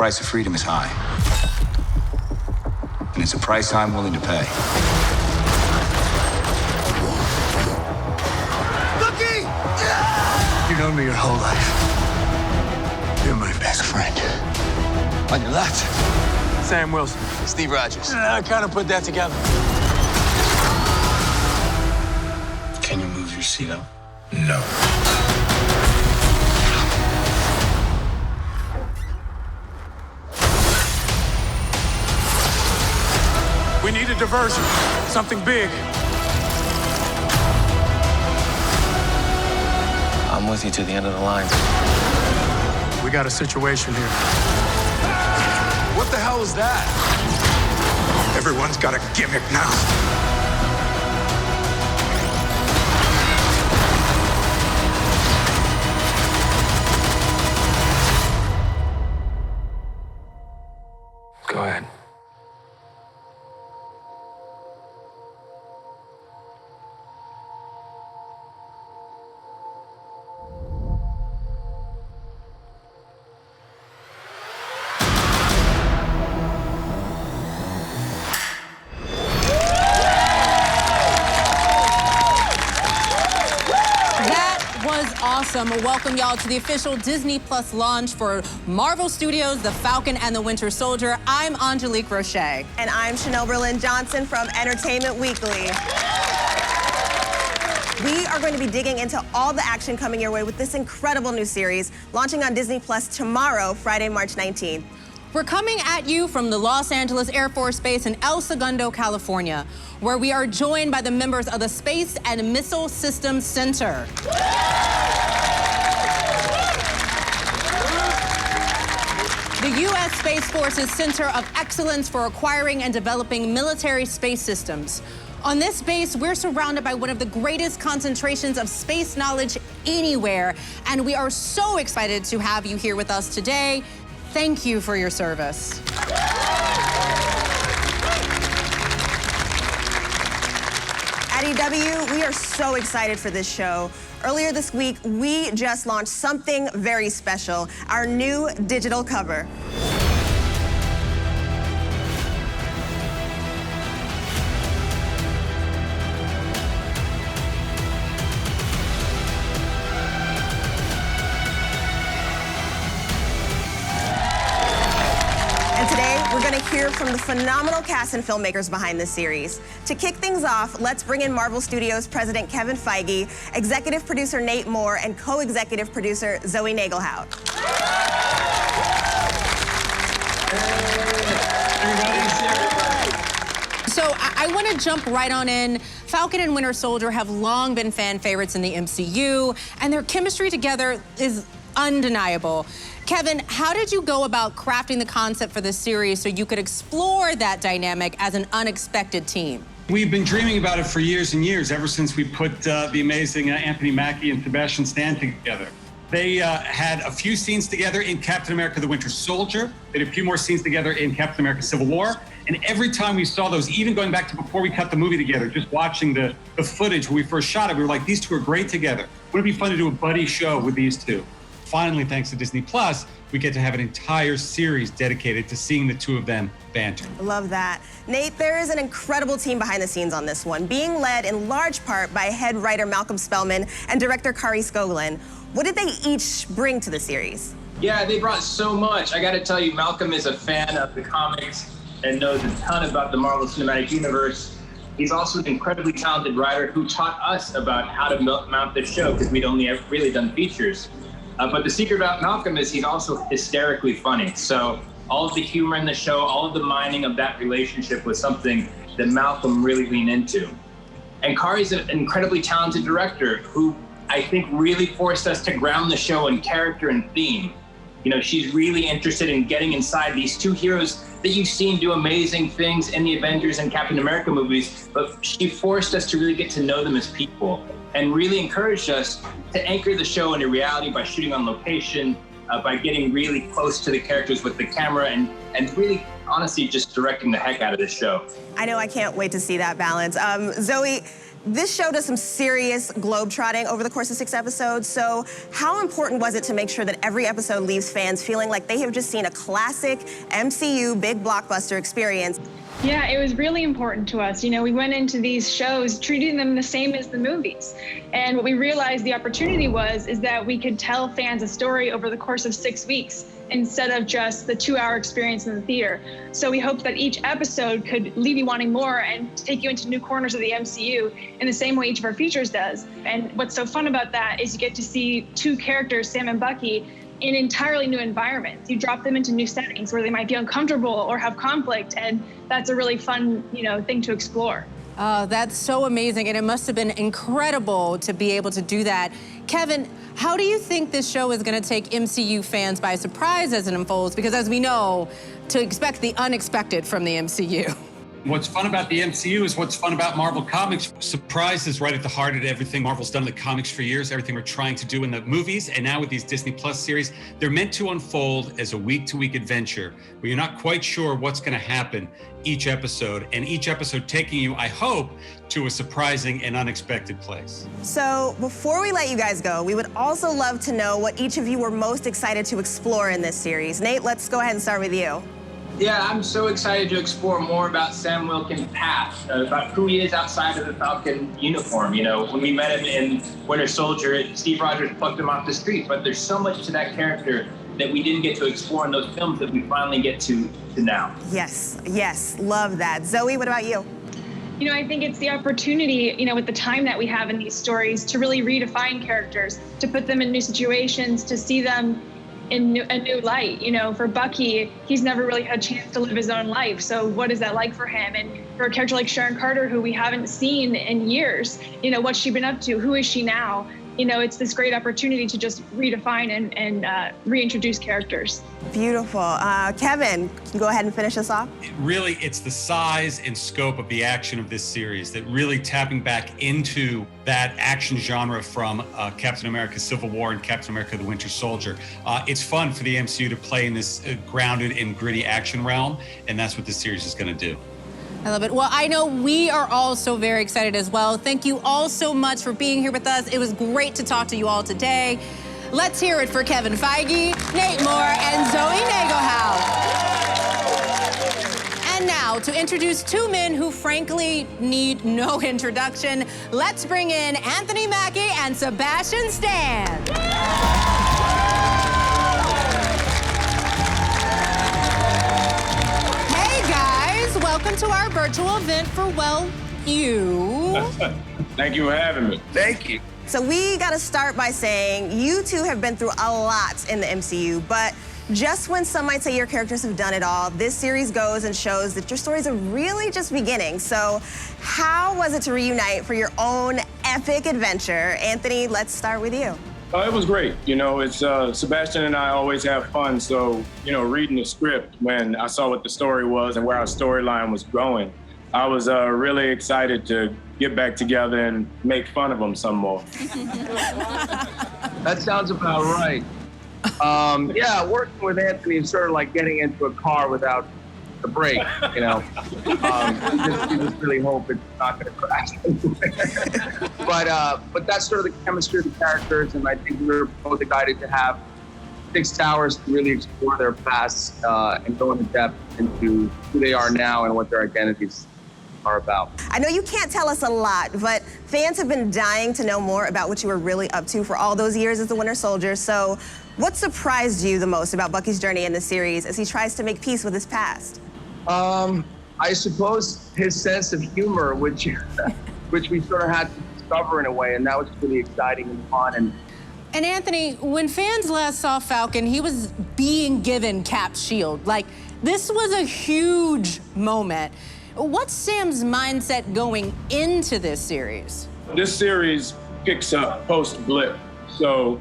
price of freedom is high. And it's a price I'm willing to pay. Bucky! You've known me your whole life. You're my best friend. On your left, Sam Wilson. Steve Rogers. I kind of put that together. Can you move your seat up? No. We need a diversion. Something big. I'm with you to the end of the line. We got a situation here. What the hell is that? Everyone's got a gimmick now. Go ahead. Awesome. Welcome, y'all, to the official Disney Plus launch for Marvel Studios' The Falcon and the Winter Soldier. I'm Angelique Roche. And I'm Chanel Berlin-Johnson from Entertainment Weekly. We are going to be digging into all the action coming your way with this incredible new series, launching on Disney Plus tomorrow, Friday, March 19th. We're coming at you from the Los Angeles Air Force Base in El Segundo, California, where we are joined by the members of the Space and Missile Systems Center. The U.S. Space Force's Center of Excellence for Acquiring and Developing Military Space Systems. On this base, we're surrounded by one of the greatest concentrations of space knowledge anywhere, and we are so excited to have you here with us today. Thank you for your service. At EW, we are so excited for this show. Earlier this week, we just launched something very special, our new digital cover. We're going to hear from the phenomenal cast and filmmakers behind this series. To kick things off, let's bring in Marvel Studios President Kevin Feige, executive producer Nate Moore, and co-executive producer Zoe Nagelhout. So I want to jump right on in. Falcon and Winter Soldier have long been fan favorites in the MCU, and their chemistry together is undeniable. Kevin, how did you go about crafting the concept for this series so you could explore that dynamic as an unexpected team? We've been dreaming about it for years and years, ever since we put the amazing Anthony Mackie and Sebastian Stan together. They had a few scenes together in Captain America: The Winter Soldier. They had a few more scenes together in Captain America: Civil War. And every time we saw those, even going back to before we cut the movie together, just watching the footage when we first shot it, we were like, these two are great together. Wouldn't it be fun to do a buddy show with these two? Finally, thanks to Disney Plus, we get to have an entire series dedicated to seeing the two of them banter. Love that. Nate, there is an incredible team behind the scenes on this one, being led in large part by head writer Malcolm Spellman and director Kari Skogland. What did they each bring to the series? Yeah, they brought so much. I got to tell you, Malcolm is a fan of the comics and knows a ton about the Marvel Cinematic Universe. He's also an incredibly talented writer who taught us about how to mount this show, because we'd only ever really done features. But the secret about Malcolm is he's also hysterically funny. So all of the humor in the show, all of the mining of that relationship was something that Malcolm really leaned into. And Kari's an incredibly talented director who I think really forced us to ground the show in character and theme. You know, she's really interested in getting inside these two heroes that you've seen do amazing things in the Avengers and Captain America movies, but she forced us to really get to know them as people and really encouraged us to anchor the show into reality by shooting on location, by getting really close to the characters with the camera, and really, honestly, just directing the heck out of this show. I know I can't wait to see that balance. Zoe, This show does some serious globetrotting over the course of 6 episodes, so how important was it to make sure that every episode leaves fans feeling like they have just seen a classic MCU big blockbuster experience? Yeah, it was really important to us. You know, we went into these shows treating them the same as the movies. And what we realized the opportunity is that we could tell fans a story over the course of 6 weeks instead of just the 2-hour experience in the theater. So we hoped that each episode could leave you wanting more and take you into new corners of the MCU in the same way each of our features does. And what's so fun about that is you get to see 2 characters, Sam and Bucky, in entirely new environments. You drop them into new settings where they might be uncomfortable or have conflict, and that's a really fun, thing to explore. Oh, that's so amazing, and it must have been incredible to be able to do that. Kevin, how do you think this show is going to take MCU fans by surprise as it unfolds? Because as we know, to expect the unexpected from the MCU. What's fun about the MCU is what's fun about Marvel Comics. Surprise is right at the heart of everything Marvel's done in the comics for years, everything we're trying to do in the movies, and now with these Disney Plus series. They're meant to unfold as a week-to-week adventure where you're not quite sure what's going to happen each episode, and each episode taking you, I hope, to a surprising and unexpected place. So before we let you guys go, we would also love to know what each of you were most excited to explore in this series. Nate, let's go ahead and start with you. Yeah, I'm so excited to explore more about Sam Wilson's past, about who he is outside of the Falcon uniform. When we met him in Winter Soldier, Steve Rogers plucked him off the street, but there's so much to that character that we didn't get to explore in those films that we finally get to now. Yes, love that. Zoe, what about you? I think it's the opportunity, with the time that we have in these stories to really redefine characters, to put them in new situations, to see them in a new light. For Bucky, he's never really had a chance to live his own life. So what is that like for him? And for a character like Sharon Carter, who we haven't seen in years, what's she been up to? Who is she now? It's this great opportunity to just redefine and reintroduce characters. Beautiful. Kevin, can you go ahead and finish us off? Really, it's the size and scope of the action of this series that really tapping back into that action genre from Captain America Civil War and Captain America the Winter Soldier. It's fun for the MCU to play in this grounded and gritty action realm, and that's what this series is going to do. I love it. Well, I know we are all so very excited as well. Thank you all so much for being here with us. It was great to talk to you all today. Let's hear it for Kevin Feige, Nate Moore, and Zoe Nagelhouse. And now, to introduce 2 men who frankly need no introduction, let's bring in Anthony Mackie and Sebastian Stan. Welcome to our virtual event for, you. Thank you for having me. Thank you. So we got to start by saying you 2 have been through a lot in the MCU, but just when some might say your characters have done it all, this series goes and shows that your stories are really just beginning. So how was it to reunite for your own epic adventure? Anthony, let's start with you. It was great. It's Sebastian and I always have fun. So, reading the script, when I saw what the story was and where our storyline was going, I was really excited to get back together and make fun of them some more. That sounds about right. Yeah, working with Anthony is sort of like getting into a car without the brake, you just really hope it's not going to crash anywhere. But that's sort of the chemistry of the characters, and I think we were both excited to have 6 hours to really explore their past and go into depth into who they are now and what their identities are about. I know you can't tell us a lot, but fans have been dying to know more about what you were really up to for all those years as the Winter Soldier. So what surprised you the most about Bucky's journey in this series as he tries to make peace with his past? I suppose his sense of humor, which we sort of had to discover in a way, and that was really exciting and fun. And Anthony, when fans last saw Falcon, he was being given Cap's shield. This was a huge moment. What's Sam's mindset going into this series? This series picks up post-blip. So,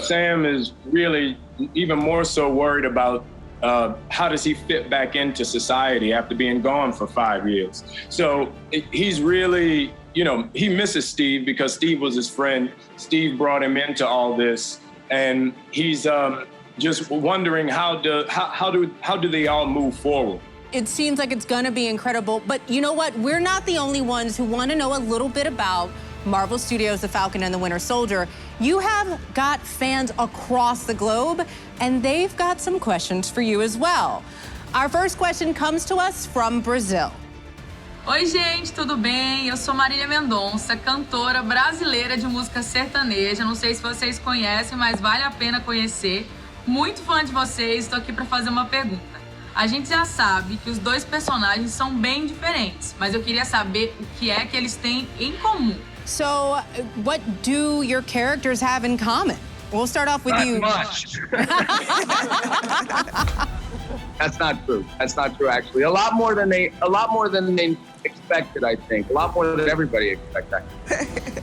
Sam is really even more so worried about how does he fit back into society after being gone for 5 years. So he's really, he misses Steve because Steve was his friend. Steve brought him into all this, and he's just wondering how do they all move forward. It seems like it's gonna be incredible, but you know what? We're not the only ones who wanna know a little bit about Marvel Studios' The Falcon and the Winter Soldier. You have got fans across the globe, and they've got some questions for you as well. Our first question comes to us from Brazil. Oi, gente, tudo bem? Eu sou Marília Mendonça, cantora brasileira de música sertaneja. Não sei se vocês conhecem, mas vale a pena conhecer. Muito fã de vocês, estou aqui para fazer uma pergunta. A gente já sabe que os dois personagens são bem diferentes, mas eu queria saber o que é que eles têm em comum. So, what do your characters have in common? We'll start off with you. Not much. That's not true. That's not true, actually. A lot more than they expected, I think. A lot more than everybody expected.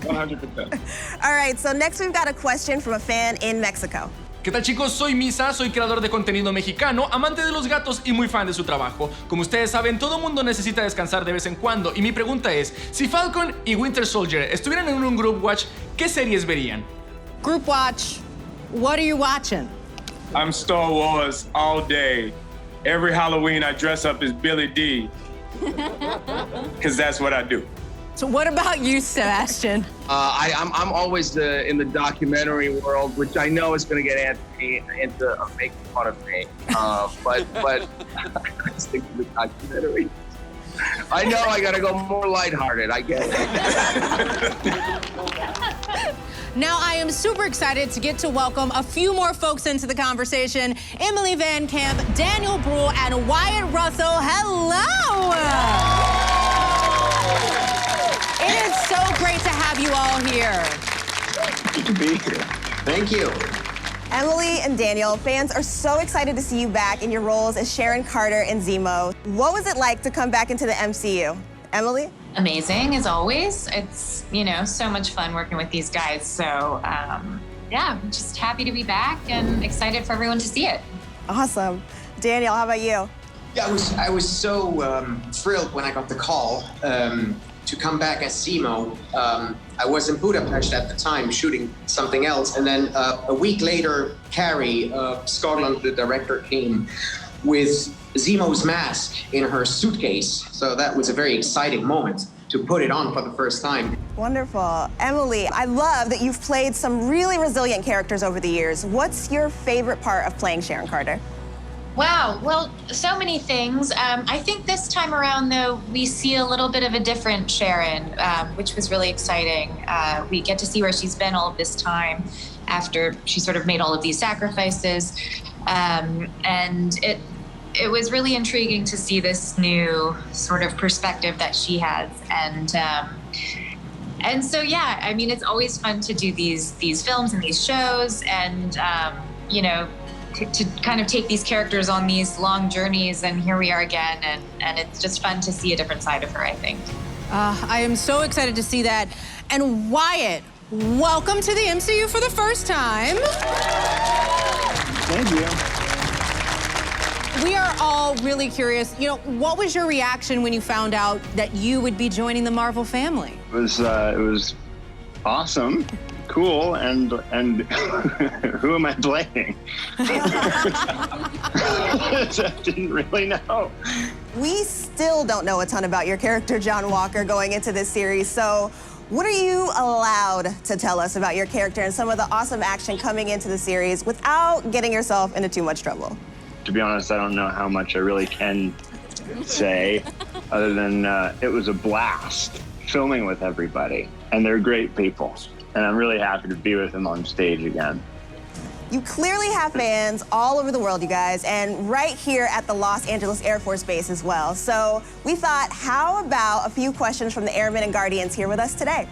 100%. All right, so next we've got a question from a fan in Mexico. ¿Qué tal, chicos? Soy Misa, soy creador de contenido mexicano, amante de los gatos y muy fan de su trabajo. Como ustedes saben, todo mundo necesita descansar de vez en cuando y mi pregunta es, si Falcon y Winter Soldier estuvieran en un group watch, ¿qué series verían? Group watch, what are you watching? I'm Star Wars all day. Every Halloween I dress up as Billy D. Because that's what I do. So what about you, Sebastian? I'm always in the documentary world, which I know is going to get Anthony into making fun of me. But I stick to the documentary. I know I got to go more lighthearted. I get it. Now, I am super excited to get to welcome a few more folks into the conversation. Emily Van Camp, Daniel Bruhl, and Wyatt Russell. Hello! It is so great to have you all here. Good to be here. Thank you. Emily and Daniel, fans are so excited to see you back in your roles as Sharon Carter and Zemo. What was it like to come back into the MCU? Emily? Amazing, as always. It's, so much fun working with these guys. So, yeah, I'm just happy to be back and excited for everyone to see it. Awesome. Daniel, how about you? Yeah, I was so thrilled when I got the call to come back as Zemo. I was in Budapest at the time shooting something else, and then a week later, Carrie Scotland, the director, came with Zemo's mask in her suitcase. So that was a very exciting moment to put it on for the first time. Wonderful. Emily, I love that you've played some really resilient characters over the years. What's your favorite part of playing Sharon Carter? Wow, well, so many things. I think this time around, though, we see a little bit of a different Sharon, which was really exciting. We get to see where she's been all of this time after she sort of made all of these sacrifices. And it was really intriguing to see this new sort of perspective that she has. And so, yeah, I mean, it's always fun to do these films and these shows and, to kind of take these characters on these long journeys, and here we are again, and it's just fun to see a different side of her, I think. I am so excited to see that. And Wyatt, welcome to the MCU for the first time. Thank you. We are all really curious, what was your reaction when you found out that you would be joining the Marvel family? It was awesome. Cool, and who am I playing? I didn't really know. We still don't know a ton about your character, John Walker, going into this series. So what are you allowed to tell us about your character and some of the awesome action coming into the series without getting yourself into too much trouble? To be honest, I don't know how much I really can say, other than it was a blast filming with everybody, and they're great people. And I'm really happy to be with him on stage again. You clearly have fans all over the world, you guys, and right here at the Los Angeles Air Force Base as well. So we thought, how about a few questions from the Airmen and Guardians here with us today?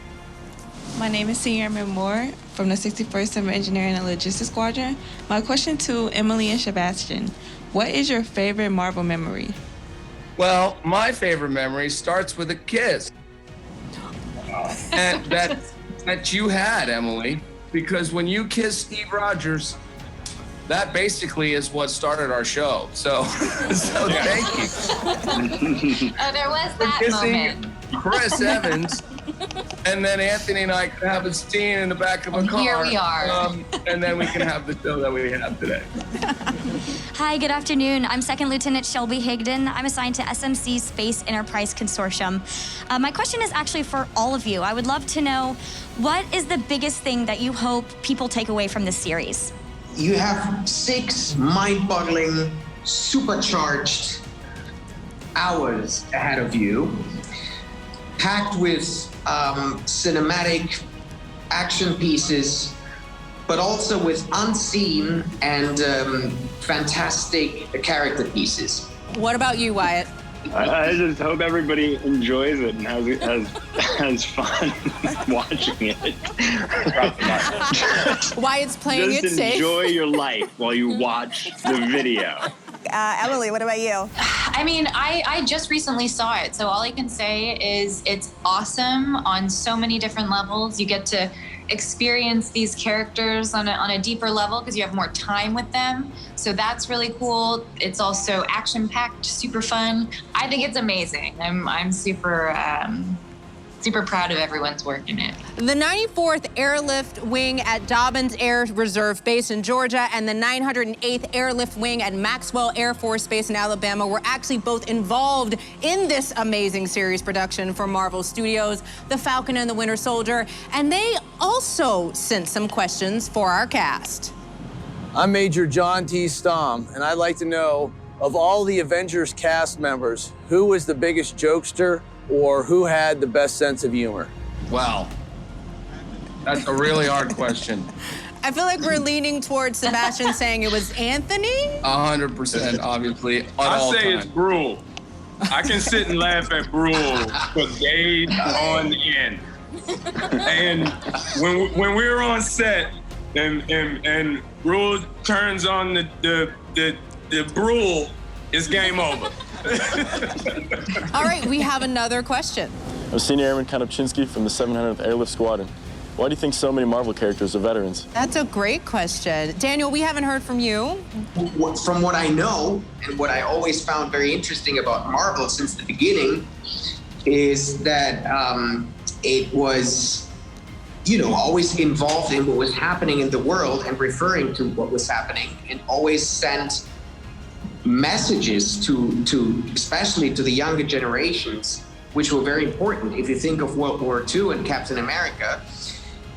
My name is Senior Airman Moore from the 61st Civil Engineering and Logistics Squadron. My question to Emily and Sebastian, what is your favorite Marvel memory? Well, my favorite memory starts with a kiss. And that you had, Emily, because when you kissed Steve Rogers, that basically is what started our show. So thank you. Oh, there was that kissing moment. Chris Evans And then Anthony and I can have a scene in the back of a car. Here we are. And then we can have the show that we have today. Hi, good afternoon. I'm Second Lieutenant Shelby Higdon. I'm assigned to SMC's Space Enterprise Consortium. My question is actually for all of you. I would love to know, what is the biggest thing that you hope people take away from this series? You have 6 mind-boggling, supercharged hours ahead of you, packed with cinematic action pieces, but also with unseen and fantastic character pieces. What about you, Wyatt? I just hope everybody enjoys it and has fun watching it. Wyatt's playing it Just safe. enjoy your life while you watch the video. Emily, what about you? I mean, I just recently saw it, so all I can say is it's awesome on so many different levels. You get to experience these characters on a deeper level because you have more time with them. So that's really cool. It's also action-packed, super fun. I think it's amazing. I'm super proud of everyone's work in it. The 94th Airlift Wing at Dobbins Air Reserve Base in Georgia and the 908th Airlift Wing at Maxwell Air Force Base in Alabama were actually both involved in this amazing series production for Marvel Studios, The Falcon and the Winter Soldier, and they also sent some questions for our cast. I'm Major John T. Stom, and I'd like to know, of all the Avengers cast members, who was the biggest jokester or who had the best sense of humor? Wow. That's a really hard question. I feel like we're leaning towards Sebastian saying it was Anthony. 100%, obviously. I say it's Brule. I can sit and laugh at Brule for days on end. And when we're on set and Brule turns on the Brule, it's game over. All right, we have another question. I'm Senior Airman Konopchinsky from the 700th Airlift Squadron. Why do you think so many Marvel characters are veterans? That's a great question. Daniel, we haven't heard from you. From what I know, and what I always found very interesting about Marvel since the beginning, is that it was, always involved in what was happening in the world and referring to what was happening, and always sent messages to especially to the younger generations, which were very important. If you think of World War II and Captain America,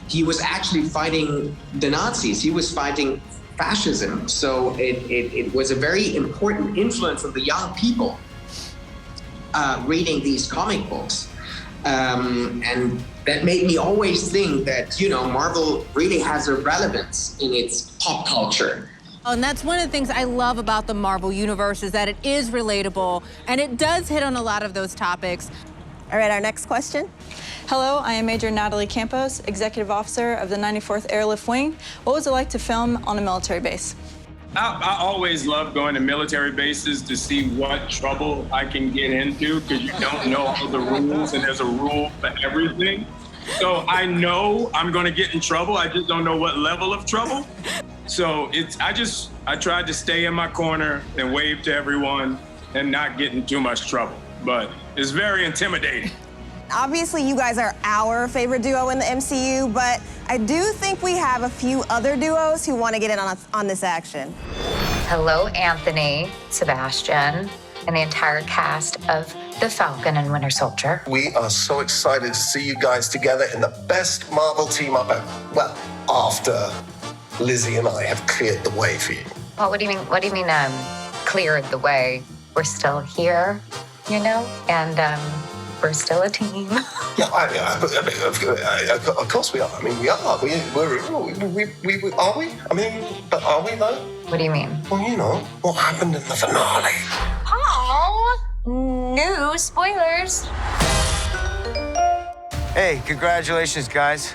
he was actually fighting the Nazis. He was fighting fascism. So it was a very important influence on the young people reading these comic books. And that made me always think that, Marvel really has a relevance in its pop culture. And that's one of the things I love about the Marvel Universe, is that it is relatable, and it does hit on a lot of those topics. All right, our next question. Hello, I am Major Natalie Campos, Executive Officer of the 94th Airlift Wing. What was it like to film on a military base? I always love going to military bases to see what trouble I can get into, because you don't know all the rules, and there's a rule for everything. So I know I'm going to get in trouble. I just don't know what level of trouble. So I tried to stay in my corner and wave to everyone and not get in too much trouble. But it's very intimidating. Obviously, you guys are our favorite duo in the MCU, but I do think we have a few other duos who want to get in on this action. Hello, Anthony, Sebastian, and the entire cast of The Falcon and Winter Soldier. We are so excited to see you guys together in the best Marvel team up ever. Well, after Lizzie and I have cleared the way for you. Well, what do you mean, cleared the way? We're still here, and we're still a team. Yeah, of course we are. I mean, we are. Are we? I mean, but are we though? What do you mean? Well, what happened in the finale. Oh, no spoilers. Hey, congratulations, guys.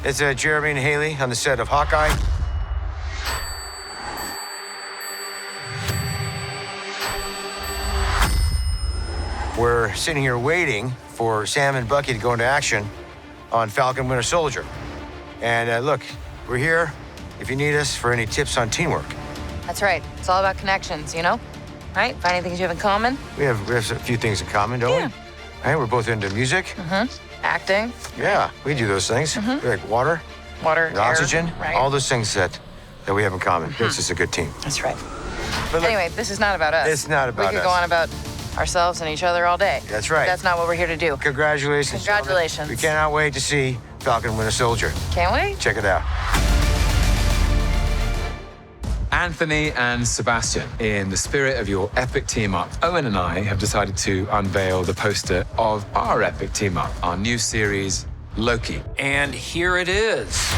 It's Jeremy and Haley on the set of Hawkeye. We're sitting here waiting for Sam and Bucky to go into action on Falcon Winter Soldier. And look, we're here if you need us for any tips on teamwork. That's right. It's all about connections, Right? Finding things you have in common. We have a few things in common, don't we? Right? We're both into music. Acting. Yeah, we do those things. Like water, Water, air, oxygen, right? all those things that we have in common. Makes us a good team. That's right. But look, Anyway, this is not about us. It's not about We could us. go on about ourselves and each other all day. That's right. That's not what we're here to do. Congratulations. Congratulations. gentlemen. We cannot wait to see Falcon Winter Soldier. Can't we? Check it out. Anthony and Sebastian, in the spirit of your epic team up, Owen and I have decided to unveil the poster of our epic team up, our new series, Loki. And here it is.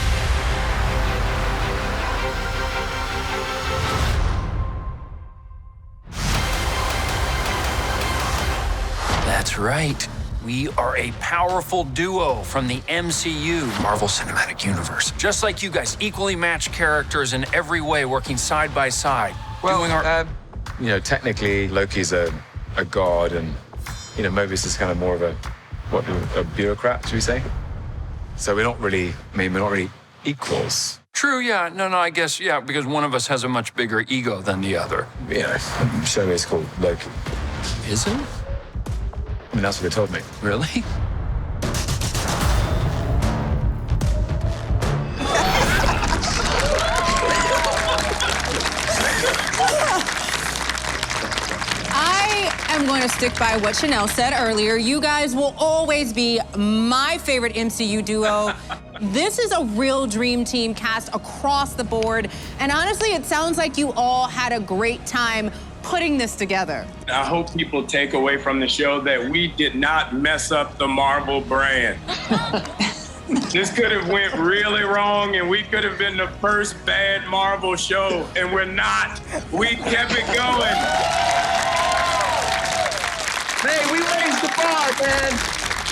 That's right. We are a powerful duo from the MCU, Marvel Cinematic Universe. Just like you guys, equally matched characters in every way, working side by side. Well, doing our... technically, Loki's a god, and, Mobius is kind of more of a bureaucrat, should we say? So we're not really equals. True, yeah. No, I guess, yeah, because one of us has a much bigger ego than the other. Yeah, show me it's called Loki. Is it? I mean, that's what they told me. Really? I'm going to stick by what Chanel said earlier. You guys will always be my favorite MCU duo. This is a real dream team cast across the board. And honestly, it sounds like you all had a great time putting this together. I hope people take away from the show that we did not mess up the Marvel brand. This could have went really wrong, and we could have been the first bad Marvel show, and we're not. We kept it going. Hey, we raised the bar, man.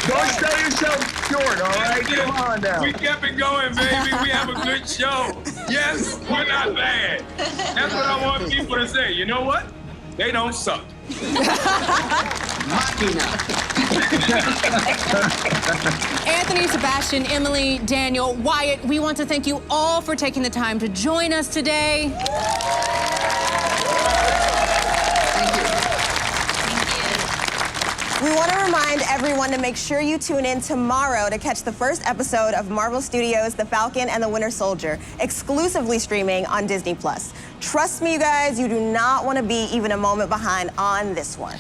Don't sell yourself short, all right? Come on now. We kept it going, baby. We have a good show. Yes, we're not bad. That's what I want people to say. You know what? They don't suck. Anthony, Sebastian, Emily, Daniel, Wyatt, we want to thank you all for taking the time to join us today. We want to remind everyone to make sure you tune in tomorrow to catch the first episode of Marvel Studios' The Falcon and the Winter Soldier, exclusively streaming on Disney+. Trust me, you guys, you do not want to be even a moment behind on this one.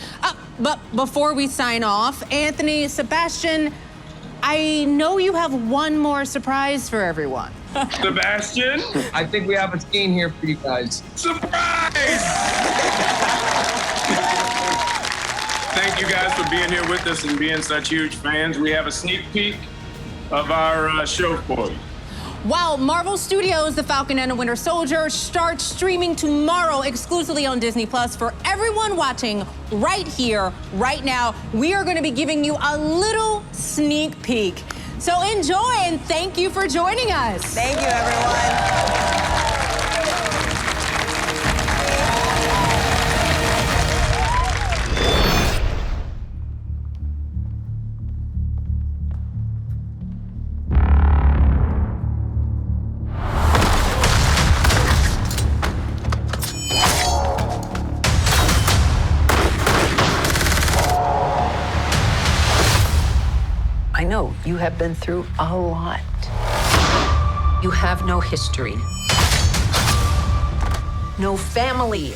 But before we sign off, Anthony, Sebastian, I know you have one more surprise for everyone. Sebastian? I think we have a scene here for you guys. Surprise! Thank you guys for being here with us and being such huge fans. We have a sneak peek of our show for you. Wow, Marvel Studios' The Falcon and the Winter Soldier starts streaming tomorrow exclusively on Disney+. For everyone watching right here, right now, we are going to be giving you a little sneak peek. So enjoy, and thank you for joining us. Thank you, everyone. I know you have been through a lot. You have no history, no family.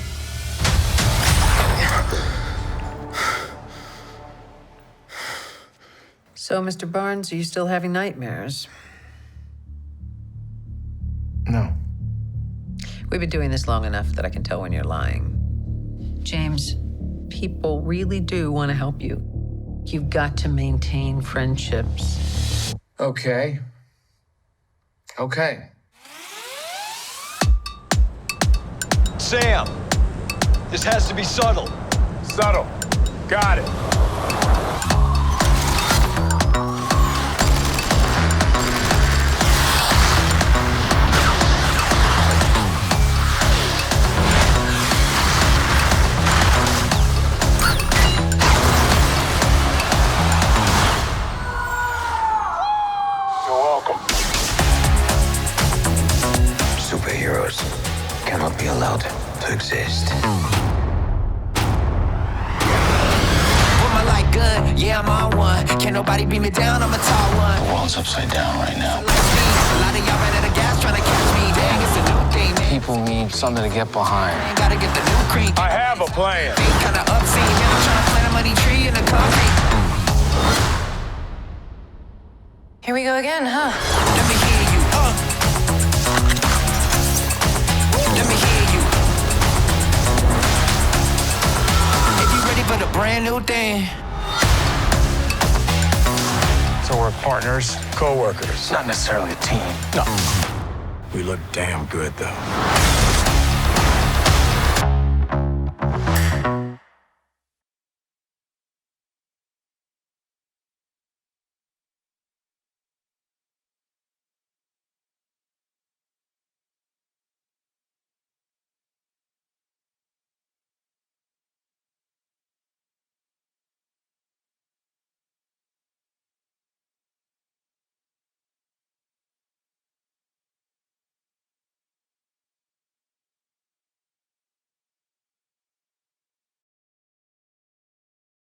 So, Mr. Barnes, are you still having nightmares? No. We've been doing this long enough that I can tell when you're lying. James, people really do want to help you. You've got to maintain friendships. Okay. Sam, this has to be subtle. Subtle. Got it. Superheroes cannot be allowed to exist. Put my life good, yeah, I'm on one. Can't nobody beat me down, I'm a tall one. The world's upside down right now. A lot of y'all ran out of gas trying to catch me. Dang, it's a new thing, man. People need something to get behind. Gotta get the new cream. I have a plan. Kinda upseen, man, I'm trying to plant a money tree in the concrete. Here we go again, huh? Let me hear you, Let me hear you. If you ready for the brand new thing. So we're partners, co-workers. Not necessarily a team. No. We look damn good, though.